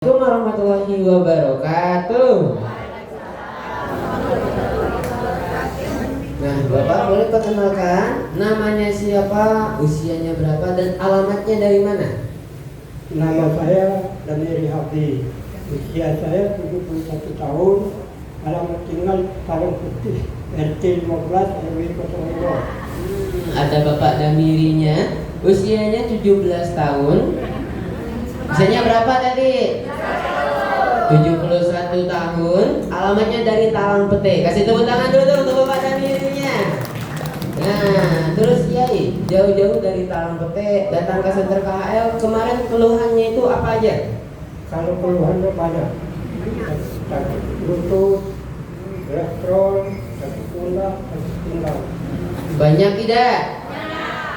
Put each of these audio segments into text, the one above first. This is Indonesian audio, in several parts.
Assalamualaikum warahmatullahi wabarakatuh. Nah, Bapak boleh perkenalkan namanya siapa, usianya berapa, dan alamatnya dari mana? Nama saya Damiri Habdi. Usia saya 71 tahun. Alamat tinggal Palang Putih, RT 15 RW 02. Ada Bapak Damirinya, usianya 17 tahun. Usianya berapa tadi? 71 tahun. Alamatnya dari Talang Pete. Kasih tepuk tangan dulu untuk Bapak Damirinya. Nah, terus Yai, jauh-jauh dari Talang Pete datang ke Center KHL. Kemarin keluhannya itu apa aja? Kalau keluhannya banyak, sakit lutut, kolesterol, sakit pundak, sakit pinggang. Banyak tidak?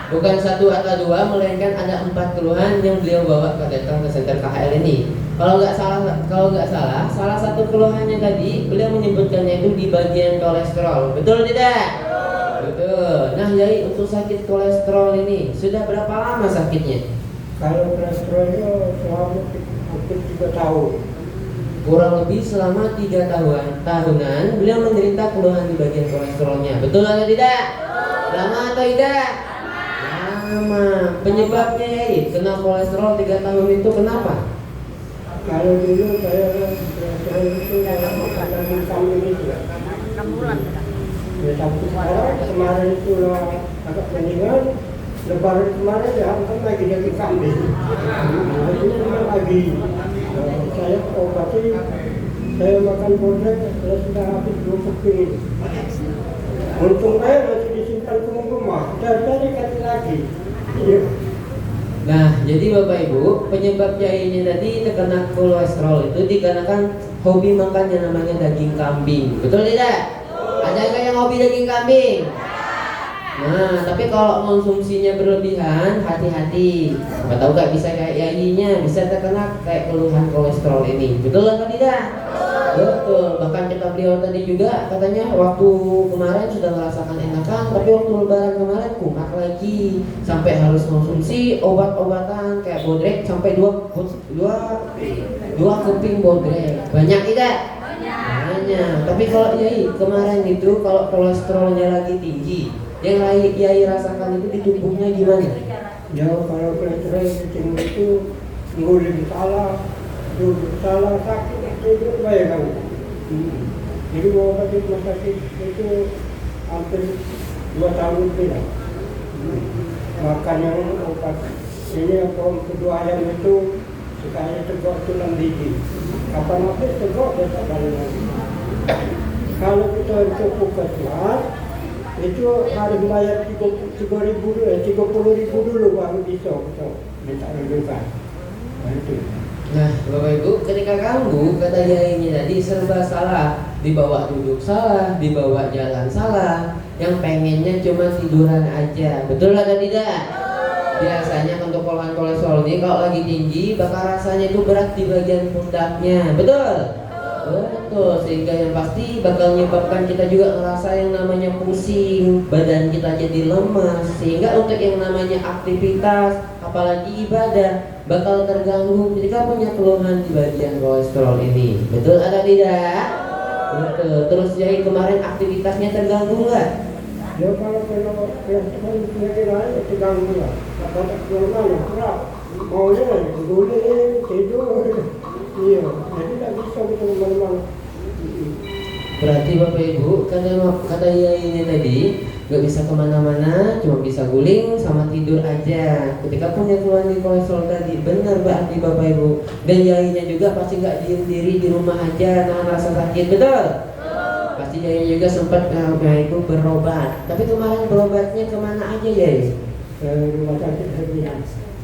Bukan satu atau dua, melainkan ada 4 keluhan yang beliau bawa datang ke Center KHL ini. Kalau nggak salah, salah satu keluhannya tadi beliau menyebutkannya itu di bagian kolesterol. Betul tidak? Betul. Nah, Yai, untuk sakit kolesterol ini sudah berapa lama sakitnya? Kalau kolesterolnya selama hampir 3 tahun. Kurang lebih selama 3 tahunan beliau menderita keluhan di bagian kolesterolnya. Betul atau tidak? Lama atau tidak? Lama. Penyebabnya, Yai, kena kolesterol 3 tahun itu kenapa? Kalau dulu saya kolesterol itu makan daging kambing itu. 6 bulan sudah. Ya sampai sekarang kemarin itu agak mendingan. Lebaran kemarin ya kan lagi daging kambing. Itu memang lagi. Saya obati, saya makan bodrek, saya sudah habis 2 keping. Untung saya masih disimpan ke rumah. Saya cari kasih lagi. Iya. Nah, jadi Bapak Ibu, penyebab Yainya tadi terkena kolesterol itu dikarenakan hobi makan yang namanya daging kambing. Betul tidak? Ada nggak yang hobi daging kambing? Nah, tapi kalau konsumsinya berlebihan, hati-hati. Siapa tahu nggak bisa kayak Yainya, bisa terkena kayak keluhan kolesterol ini. Betul atau tidak? Betul. Bahkan kata beliau tadi juga katanya waktu kemarin sudah merasakan enakan, tapi waktu lebaran kemarin kumat lagi, sampai harus konsumsi obat-obatan kayak bodrek sampai dua keping bodrek. Banyak tidak? Banyak. Tapi kalau Yai kemarin itu kalau kolesterolnya lagi tinggi, yang Yai rasakan itu di tubuhnya gimana? Ya kalau kolesterol tinggi itu nguling salah, duduk salah, sakit itu banyak kan. Jadi mau ke rumah sakit itu hampir 2 tahun lebih lah. Makan yang obat ini apa kedua ayam itu sekali tegak itu 6 biji. Kapan habis tegak dia tak balik lagi. Kalau kita untuk puskesmas itu harus bayar 30.000 dulu baru bisa kita minta rujukan. Nah itu. Nah, Bapak Ibu, ketika kamu kata Yainya tadi serba salah, dibawa duduk salah, dibawa jalan salah, yang pengennya cuma tiduran aja. Betul atau tidak? Biasanya untuk keluhan kolesterol ini kalau lagi tinggi bakal rasanya itu berat di bagian pundaknya. Betul? Betul, sehingga yang pasti bakal menyebabkan kita juga ngerasa yang namanya pusing, badan kita jadi lemas, sehingga untuk yang namanya aktivitas, apalagi ibadah, bakal terganggu ketika punya keluhan di bagian kolesterol ini. Betul atau tidak? Betul. Terus Yai kemarin aktivitasnya terganggu nggak? Ya kalau kolesterol penyakit lain terganggu lah. Kalau normal ya kerap. Maunya guling, tidur. Iya, jadi tak bisa kita kemana-mana. Berarti Bapak Ibu, kata Yainya tadi nggak bisa kemana-mana, cuma bisa guling sama tidur aja. Ketika punya keluhan di kolesterol tadi, benar berarti Bapak Ibu. Dan Yainya juga pasti nggak diem diri di rumah aja nahan rasa sakit, betul? Pasti Yainya juga sempat itu berobat. Tapi kemarin berobatnya kemana aja Yai? Ke rumah sakit Hermina.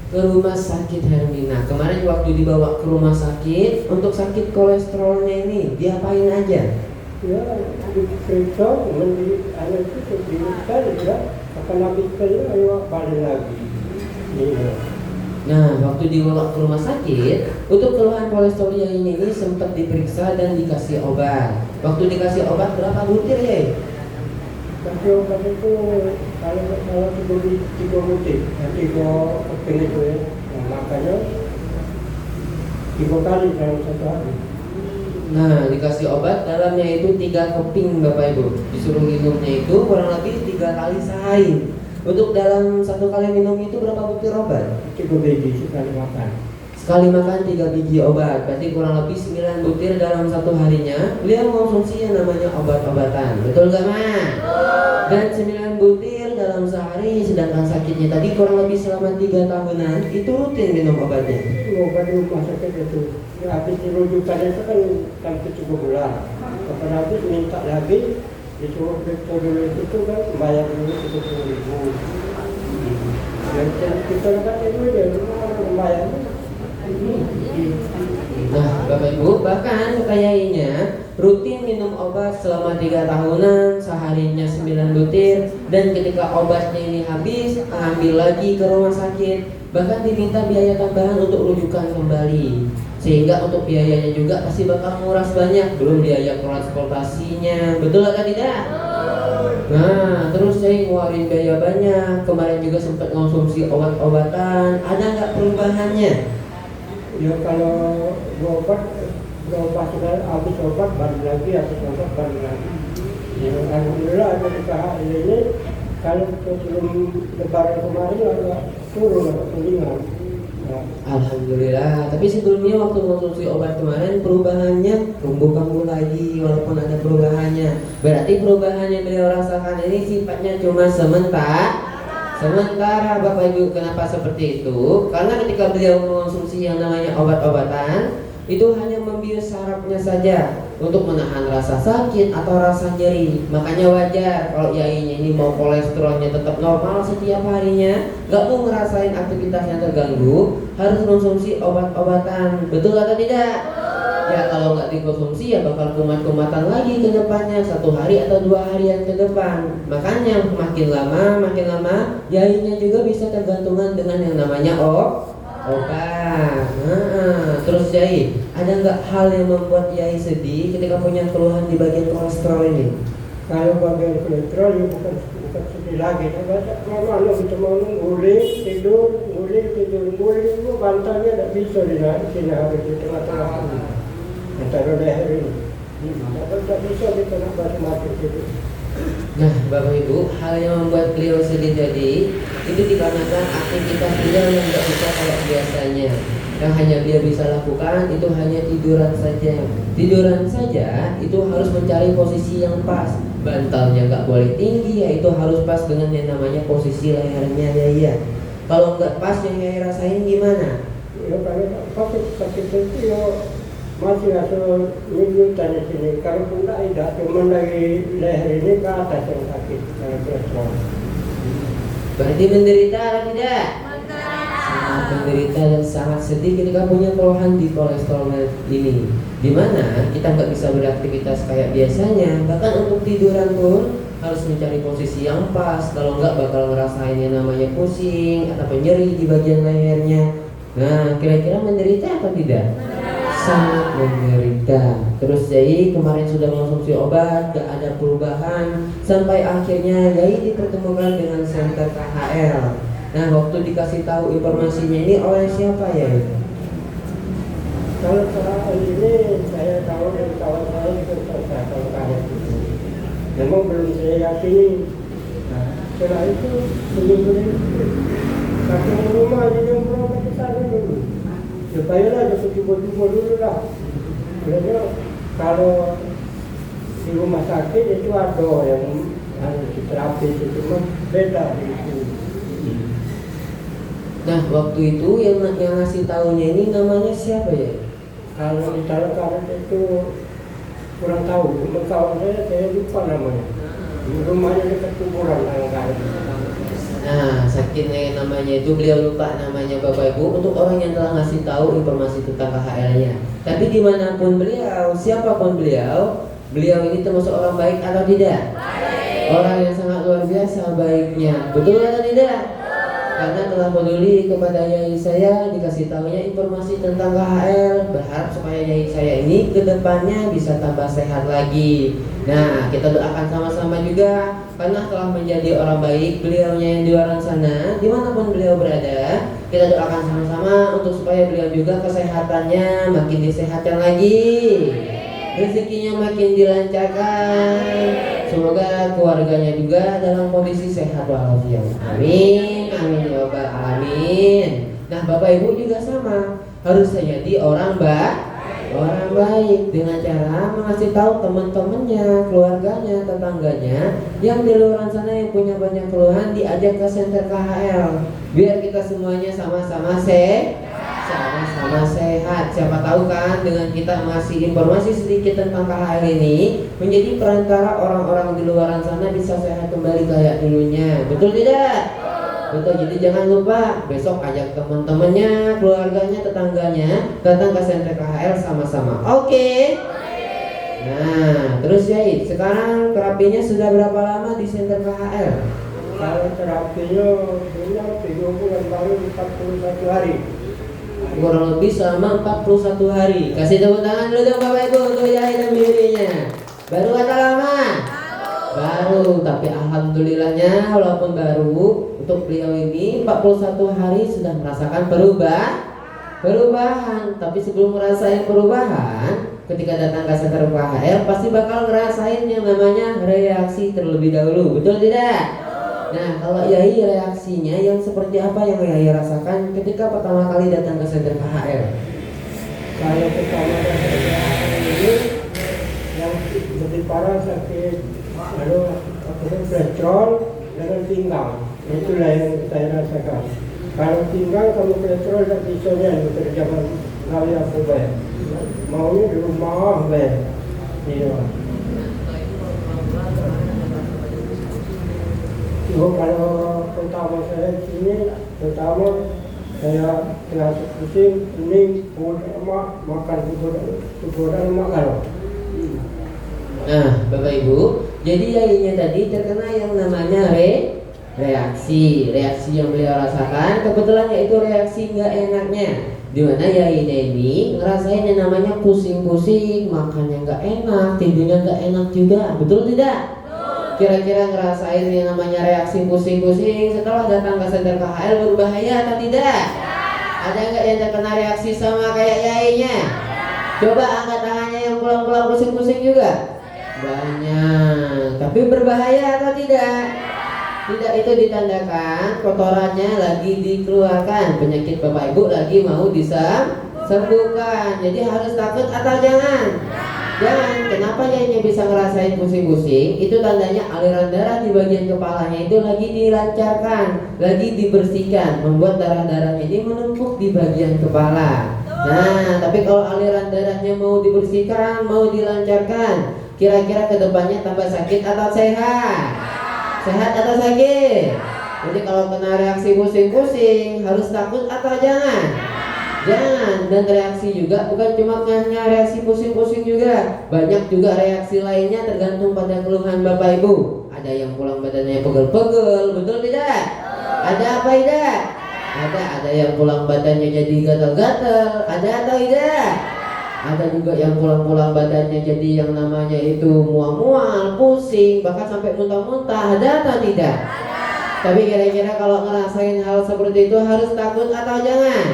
Ke rumah sakit Hermina. Kemarin waktu dibawa ke rumah sakit untuk sakit kolesterolnya ini diapain aja? Ya, diperiksa, kemudian anak itu diperiksa juga. Akan habis kerja, ayo balik lagi. Iya. Nah, waktu dibawa ke rumah sakit, untuk keluhan kolesterol ini sempat diperiksa dan dikasih obat. Waktu dikasih obat berapa butir ya? Kasih obat itu kalau itu 3 butir, 3 keping itu ya. Nah, makanya 3 kali dalam 1 hari. Nah, dikasih obat dalamnya itu 3 keping Bapak Ibu. Disuruh minumnya itu kurang lebih 3 kali sehari. Untuk dalam 1 kali minum itu berapa butir obat? 3 biji sekali makan. Sekali makan 3 biji obat, berarti kurang lebih 9 butir dalam 1 harinya. Beliau mengonsumsi yang namanya obat-obatan. Betul gak, Ma? Dan 9 butir dalam sehari, sedangkan sakitnya tadi kurang lebih selama 3 tahunan, itu rutin minum obatnya. Obat di rumah sakit itu, ya, habis dirujukan itu kan sampai 3 bulan. Kapan habis minta lagi, disuruh dokter dulu itu kan bayar dulu 30.000. Dan kita dapat itu ya, bayar. Nah, Bapak Ibu, bahkan kayaknya rutin minum obat selama 3 tahunan, seharinya 9 butir, dan ketika obatnya ini habis, ambil lagi ke rumah sakit, bahkan diminta biaya tambahan untuk rujukan kembali. Sehingga untuk biayanya juga pasti bakal nguras banyak, belum biaya transportasinya. Betul atau tidak? Nah, terus saya ngeluarin biaya banyak. Kemarin juga sempat konsumsi obat-obatan. Ada nggak perubahannya? Ya kalau berobat sudah habis obat baru lagi, habis obat baru lagi. Ya alhamdulillah ada di KHL ini, kalau sebelum lebaran kemarin agak turun, agak ringan. Ya. Alhamdulillah. Tapi sebelumnya waktu konsumsi obat kemarin perubahannya kambuh-kambuh lagi, walaupun ada perubahannya. Berarti perubahan yang beliau rasakan ini sifatnya cuma sementara Bapak Ibu. Kenapa seperti itu? Karena ketika beliau mengonsumsi yang namanya obat-obatan, itu hanya membius sarafnya saja untuk menahan rasa sakit atau rasa nyeri. Makanya wajar kalau yainya ini mau kolesterolnya tetap normal setiap harinya, gak mau ngerasain aktivitasnya terganggu, harus konsumsi obat-obatan. Betul atau tidak? Ya kalau nggak dikonsumsi ya bakal kumat-kumatan lagi ke depannya, 1 hari atau 2 harian ke depan. Makanya makin lama yainya juga bisa tergantungan dengan yang namanya obat. Terus Yai, ada nggak hal yang membuat Yai sedih ketika punya keluhan di bagian kolesterol ini? Kalau bagian kolesterol ya bukan sedih lagi. Kalau kita mau nguling tidur, itu bantalnya tidak bisa dinaik harus di tengah-tengah hari. Antara leher ini. Tidak bisa kita nak macam-macam itu. Nah, Bapak Ibu, hal yang membuat beliau sedih tadi itu dikarenakan aktivitas beliau yang tidak bisa kayak biasanya. Yang hanya beliau bisa lakukan itu hanya tiduran saja. Tiduran saja itu harus mencari posisi yang pas. Bantalnya nggak boleh tinggi, yaitu harus pas dengan yang namanya posisi lehernya ya. Kalau nggak pas yang Yai rasain gimana? Ya kalau sakit itu ya masih asal minutan di sini. Kalau pun tidak, cuma dari leher ini ke atas yang sakit. Kolesterol. Berarti menderita atau tidak? Sangat menderita dan sangat sedih ketika punya keluhan di kolesterol ini. Dimana kita nggak bisa beraktivitas kayak biasanya. Bahkan untuk tiduran pun harus mencari posisi yang pas. Kalau nggak bakal ngerasain yang namanya pusing atau nyeri di bagian lehernya. Nah, kira-kira menderita atau tidak? Sangat menderita. Terus Yai kemarin sudah mengonsumsi obat, gak ada perubahan, sampai akhirnya Yai dipertemukan dengan Center KHL. Nah, waktu dikasih tahu informasinya ini oleh siapa ya? Kalau soal ini saya tahu dari kawan saya di Kesehatan KHL itu. Memang belum saya yakini. Nah, setelah itu benar-benar satu rumah aja yang berobat ke sana dulu. Supaya dapat coba-coba dulu lah. Sebenarnya kalau di rumah sakit itu ada yang harus diterapi, itu cuma beda itu. Nah, waktu itu yang ngasih tahunya ini namanya siapa ya? Kalau di Talakan itu kurang tahu, cuma kawan saya lupa namanya. Rumahnya dekat kuburan Talakan. Nah, sakitnya namanya itu beliau lupa namanya Bapak Ibu. Untuk orang yang telah ngasih tahu informasi tentang KHL-nya. Tapi dimanapun beliau, siapapun beliau ini termasuk orang baik atau tidak? Baik. Orang yang sangat luar biasa baiknya. Betul atau tidak? Karena telah peduli kepada Yai saya, dikasih tahunya informasi tentang KHL, berharap supaya Yai saya ini ke depannya bisa tambah sehat lagi. Nah, kita doakan sama-sama juga karena telah menjadi orang baik beliaunya yang di luar sana, dimanapun beliau berada. Kita doakan sama-sama untuk supaya beliau juga kesehatannya makin disehatkan lagi, rezekinya makin dilancarkan, semoga keluarganya juga dalam kondisi sehat walafiat. Amin, amin ya rabbal alamin. Nah Bapak Ibu juga sama, harus jadi orang baik dengan cara mengasih tahu teman-temannya, keluarganya, tetangganya yang di luar sana yang punya banyak keluhan, diajak ke senter KHL biar kita semuanya sama-sama sehat. Siapa tahu kan dengan kita ngasih informasi sedikit tentang KHL ini menjadi perantara orang-orang di luar sana bisa sehat kembali kayak dulunya. Betul tidak? Betul, jadi jangan lupa besok ajak teman-temannya, keluarganya, tetangganya datang ke senter KHL sama-sama. Oke? Nah, terus Yai, sekarang terapinya sudah berapa lama di senter KHL? Kalau terapinya punya 3 bulan baru 41 hari. Kurang lebih selama 41 hari. Kasih tepuk tangan dulu dong Bapak Ibu untuk Yai dan bibinya. Baru kata lama? Baru, tapi alhamdulillahnya walaupun baru, untuk beliau ini 41 hari sudah merasakan perubahan. Tapi sebelum merasain perubahan, ketika datang ke senter KHL pasti bakal ngerasain yang namanya reaksi terlebih dahulu. Betul tidak? Nah, kalau Yai reaksinya yang seperti apa yang Yai rasakan ketika pertama kali datang ke senter KHL? Kalau pertama datang ini yang lebih parah sakit kolesterol dengan pinggang. Itulah yang saya rasakan. Kalau pinggang, kalau kolesterol dan pisaunya kerjakan kali apa bayar. Maunya di rumah bayar. Iya. Kalau pertama saya sini, pertama saya terasa pusing, kuning, lemak, makan kuburan makan. Nah, Bapak Ibu, jadi Yainya tadi terkena yang namanya reaksi yang beliau rasakan. Kebetulan yaitu reaksi nggak enaknya, dimana Yainya ini ngerasain yang namanya pusing-pusing, makannya nggak enak, tidurnya nggak enak juga. Betul tidak? Kira-kira ngerasain yang namanya reaksi pusing-pusing setelah datang ke senter KHL berbahaya atau tidak? Ada nggak yang terkena reaksi sama kayak Yainya? Coba angkat tangannya yang pulang-pulang pusing-pusing juga. Banyak, tapi berbahaya atau tidak? Tidak, itu ditandakan kotorannya lagi dikeluarkan, penyakit Bapak Ibu lagi mau disembuhkan. Jadi harus takut atau jangan? Jangan. Kenapa Yainya bisa ngerasain pusing-pusing? Itu tandanya aliran darah di bagian kepalanya itu lagi dilancarkan, lagi dibersihkan, membuat darah-darahnya ini menumpuk di bagian kepala. Nah, tapi kalau aliran darahnya mau dibersihkan, mau dilancarkan, kira-kira kedepannya tambah sakit atau sehat? Sehat atau sakit? Jadi kalau kena reaksi pusing-pusing harus takut atau jangan? Jangan. Dan reaksi juga bukan cuma hanya reaksi pusing-pusing juga, banyak juga reaksi lainnya tergantung pada keluhan Bapak Ibu. Ada yang pulang badannya pegel-pegel, betul tidak? Ada apa tidak? Ada yang pulang badannya jadi gatal-gatal, ada atau tidak? Ada juga yang pulang-pulang badannya jadi yang namanya itu mual-mual, pusing, bahkan sampai muntah-muntah, ada atau tidak? Tapi kira-kira kalau ngerasain hal seperti itu harus takut atau jangan?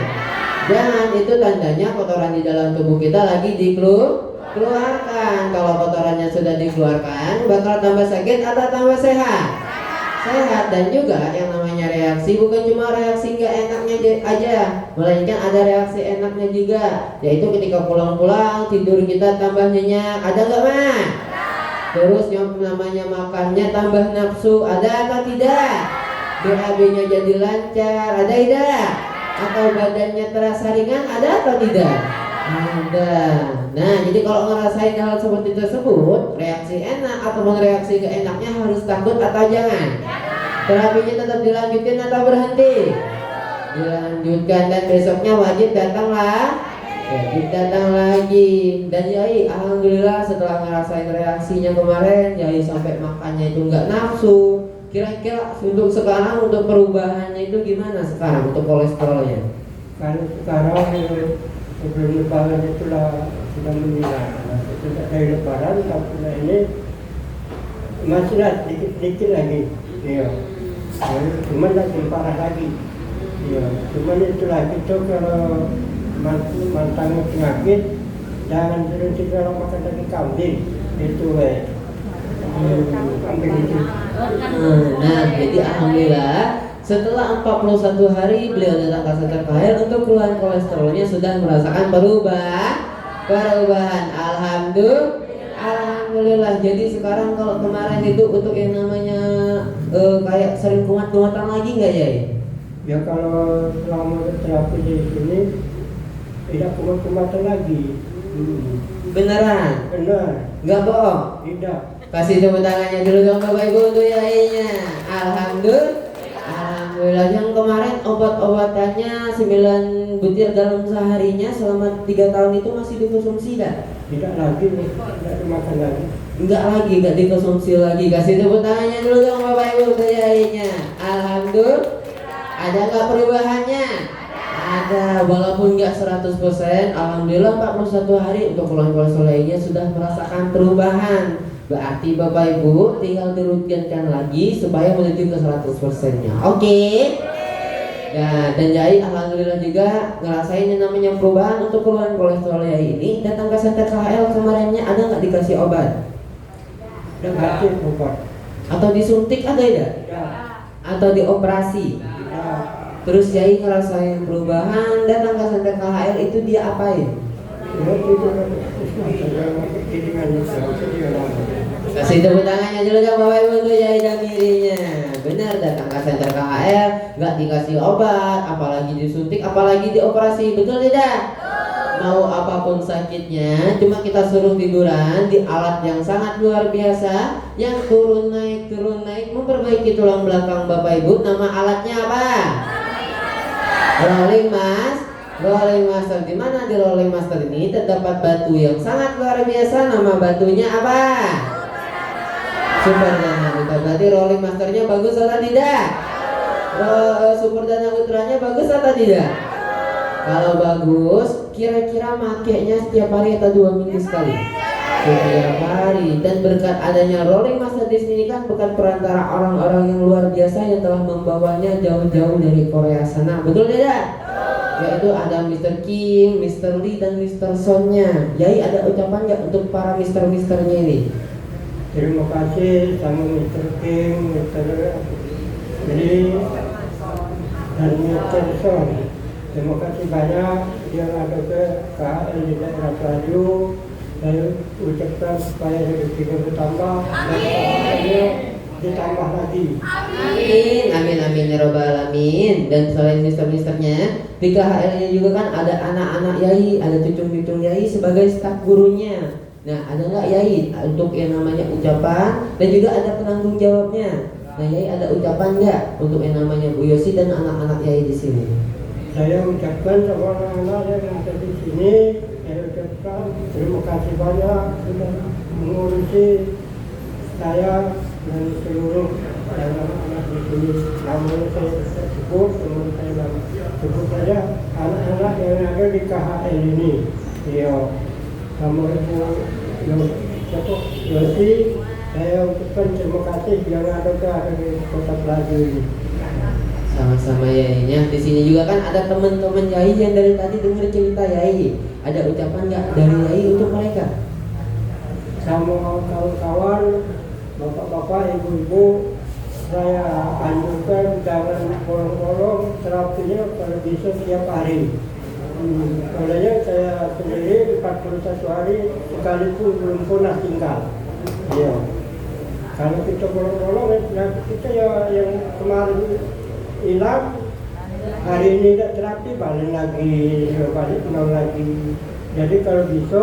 Jangan, itu tandanya kotoran di dalam tubuh kita lagi dikeluarkan. Kalau kotorannya sudah dikeluarkan, bakal tambah sakit atau tambah sehat? Sehat. Dan juga yang namanya reaksi bukan cuma reaksi nggak enaknya aja, melainkan ada reaksi enaknya juga, yaitu ketika pulang-pulang tidur kita tambah nyenyak, ada nggak Mak? Terus yang namanya makannya tambah nafsu, ada atau tidak? BAB-nya jadi lancar, ada tidak? Atau badannya terasa ringan, ada atau tidak? Ada. Nah, jadi kalau ngerasain hal seperti tersebut, reaksi enak ataupun reaksi gak enaknya harus takut atau jangan? Terapinya tetap dilanjutin atau berhenti? Dilanjutkan, dan besoknya wajib datang lagi. Dan Yai alhamdulillah setelah ngerasain reaksinya kemarin, Yai sampai makannya itu nggak nafsu. Kira-kira untuk sekarang, untuk perubahannya itu gimana sekarang untuk kolesterolnya? Kalau sekarang sebelum lebaran itulah sudah menilai. Sudah dari lebaran sampai ini masih lah dikit-dikit lagi. Iya. Cuman lagi parah lagi. Iya. Cuman itulah kita kalau mantan penyakit jangan berhenti kalau makan daging kambing. Itu ambil itu. Nah, jadi alhamdulillah setelah 41 hari beliau datang ke Center KHL untuk keluhan kolesterolnya sudah merasakan perubahan. Alhamdulillah. Jadi sekarang kalau kemarin itu untuk yang namanya kayak sering kumat-kumatan lagi nggak ya? Ya kalau selama terapi di sini tidak kumat-kumatan lagi. Beneran? Benar. Nggak bohong? Tidak. Kasih tepuk tangannya dulu dong Bapak Ibu untuk yainya. Alhamdulillah. Yang kemarin obat-obatannya 9 butir dalam seharinya selama 3 tahun itu masih dikonsumsi dah? Tidak lagi, tidak dimakan lagi. Enggak dikonsumsi lagi. Kasih tepuk tangannya dulu dong Bapak Ibu untuk yainya. Alhamdulillah. Ada nggak perubahannya? Ada, walaupun nggak 100%. Alhamdulillah 41 hari untuk keluhan kolesterol lainnya sudah merasakan perubahan. Berarti Bapak Ibu tinggal dirutinkan lagi supaya menuju ke 100%-nya. Oke? Nah, dan Yai alhamdulillah juga ngerasain yang namanya perubahan untuk keluhan kolesterol Yai ini. Datang ke Center KHL kemarinnya ada nggak dikasih obat? Tidak kasih obat. Atau disuntik ada ya? Atau dioperasi? Terus Yai ngerasain perubahan, datang ke Center KHL itu dia apain? Kasih tepuk tangannya dulu dong Bapak Ibu untuk Yai dan Mirinya. Benar, datang ke Center KHL nggak dikasih obat, apalagi disuntik, apalagi dioperasi, betul tidak? Mau apapun sakitnya, cuma kita suruh tiduran di alat yang sangat luar biasa, yang turun naik memperbaiki tulang belakang Bapak Ibu. Nama alatnya apa? Rolling Master. Di mana di Rolling Master ini terdapat batu yang sangat luar biasa. Nama batunya apa? Super Dana Putra. Berarti Rolling Masternya bagus atau tidak? Super Dana Putranya bagus atau tidak? Kalau bagus, kira-kira makainya setiap hari atau 2 minggu sekali? Setiap hari. Dan berkat adanya Rolling Master di sini kan bukan perantara orang-orang yang luar biasa yang telah membawanya jauh-jauh dari Korea sana. Betul tidak? Yaitu ada Mr. Kim, Mr. Lee, dan Mr. Son-nya. Yai ada ucapan nggak untuk para Mr.-Mr.-nya ini? Terima kasih sama Mr. Kim, Mr. Lee, dan Mr. Son. Terima kasih banyak yang ada ke KHL di daerah Pelaju. Saya ucapkan supaya rezeki bertambah dan pahalanya ditambah lagi. Amin ya robbal alamin. Dan selain mister-misternya, di KHL ini juga kan ada anak-anak Yai, ada cucu-cucu Yai sebagai staf gurunya. Nah, ada nggak Yai untuk yang namanya ucapan dan juga ada penanggung jawabnya? Nah, Yai ada ucapan nggak untuk yang namanya Bu Yosi dan anak-anak Yai di sini? Saya ucapkan sama anak-anak yang ada di sini, saya ucapkan terima kasih banyak sudah mengurusi saya dan seluruh anak-anak di sini. Namanya saya sebut, teman saya nama sebut saja anak-anak yang ada di KHL ini. Iya, sama Ibu Yosi, saya ucapkan terima kasih yang ada di Kota Pelaju ini. Sama-sama Yai-nya. Di sini juga kan ada teman-teman Yai yang dari tadi dengar cerita Yai. Ada ucapan nggak dari Yai untuk mereka? Sama kawan-kawan, bapak-bapak, ibu-ibu, saya anjurkan jangan bolong-bolong terapinya kalau bisa tiap hari. Soalnya saya sendiri 41 hari sekalipun belum pernah tinggal. Iya. Kalau kita bolong-bolong, kita ya yang kemarin hilang, hari ini tidak terapi, balik pulang lagi. Jadi kalau bisa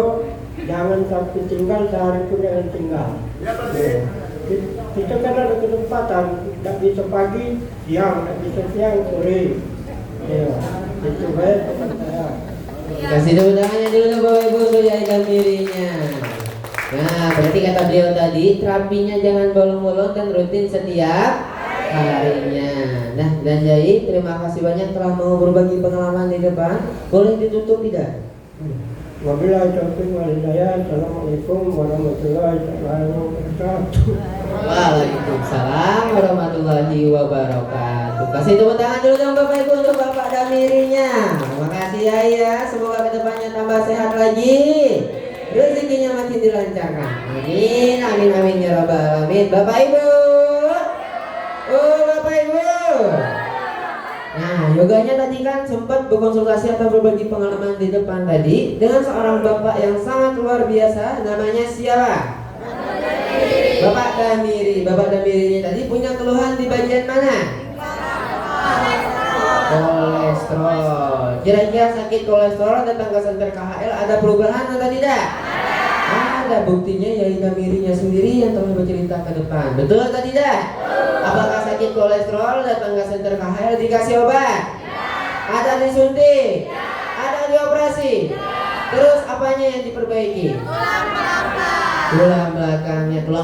jangan sampai tinggal sehari pun jangan tinggal. Ya. Kita kan ada kesempatan, tidak bisa pagi, siang, tidak bisa siang, sore. Ya. Itu baik teman saya. Kasih tepuk tangannya dulu Bapak Ibu untuk Yai dan Mirinya. Nah, berarti kata beliau tadi terapinya jangan bolong-bolong dan rutin setiap harinya. Nah, dan Yai terima kasih banyak telah mau berbagi pengalaman di depan. Boleh ditutup tidak? Wabillahi taufiq wal hidayah. Assalamualaikum warahmatullahi wabarakatuh. Waalaikumsalam warahmatullahi wabarakatuh. Kasih tepuk tangan dulu dong Bapak Ibu untuk Bapak Damirinya. Terima kasih ya. Semoga kedepannya tambah sehat lagi, rezekinya makin dilancarkan. Amin, amin, amin ya rabbal alamin. Bapak Ibu, oh Bapak Ibu. Nah, yoganya tadi kan sempat berkonsultasi atau berbagi pengalaman di depan tadi dengan seorang bapak yang sangat luar biasa. Namanya siapa? Bapak Damiri. Bapak Damiri ini tadi punya keluhan di bagian mana? Kolesterol. Kira-kira sakit kolesterol datang ke senter KHL ada perubahan atau tidak? Ada, buktinya Yai Damirinya sendiri yang telah bercerita ke depan. Betul atau tidak? Apakah sakit kolesterol datang ke senter KHL dikasih obat? Ada disuntik? Ada dioperasi? Terus apanya yang diperbaiki? Tulang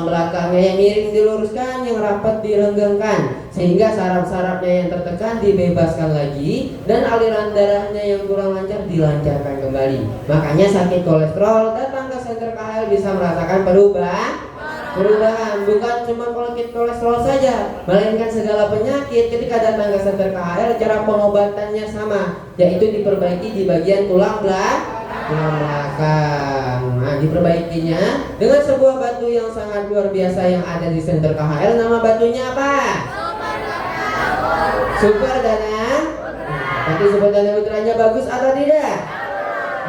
belakangnya yang miring diluruskan, yang rapat direnggangkan, sehingga saraf-sarafnya yang tertekan dibebaskan lagi dan aliran darahnya yang kurang lancar dilancarkan kembali. Makanya sakit kolesterol datang ke senter KHL bisa merasakan perubahan, bukan cuma sakit kolesterol saja, melainkan segala penyakit. Ketika datang ke senter KHL, cara pengobatannya sama, yaitu diperbaiki di bagian tulang belakang. Nah, diperbaikinya dengan sebuah batu yang sangat luar biasa yang ada di senter KHL. Nama batunya apa? Super Dana. Tapi Super Dana Putranya bagus atau tidak?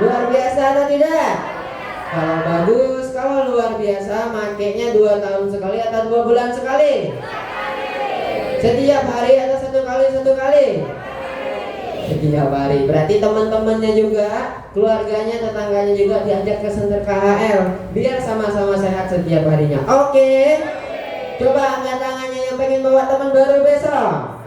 Luar biasa atau tidak? Kalau bagus, kalau luar biasa, makainya 2 tahun sekali atau 2 bulan sekali? Setiap hari atau satu kali? Setiap hari. Berarti teman-temannya juga, keluarganya, tetangganya juga diajak ke senter KHL biar sama-sama sehat setiap harinya. Oke. Coba angkat tangannya yang pengen bawa teman baru besok.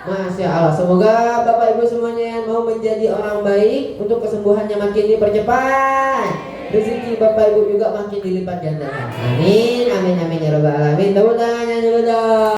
Masya Allah. Semoga Bapak Ibu semuanya yang mau menjadi orang baik, untuk kesembuhannya makin dipercepat, rezeki Bapak Ibu juga makin dilipat gandakan. Amin, amin, amin ya rabbal alamin. Tepuk tangannya dulu dong.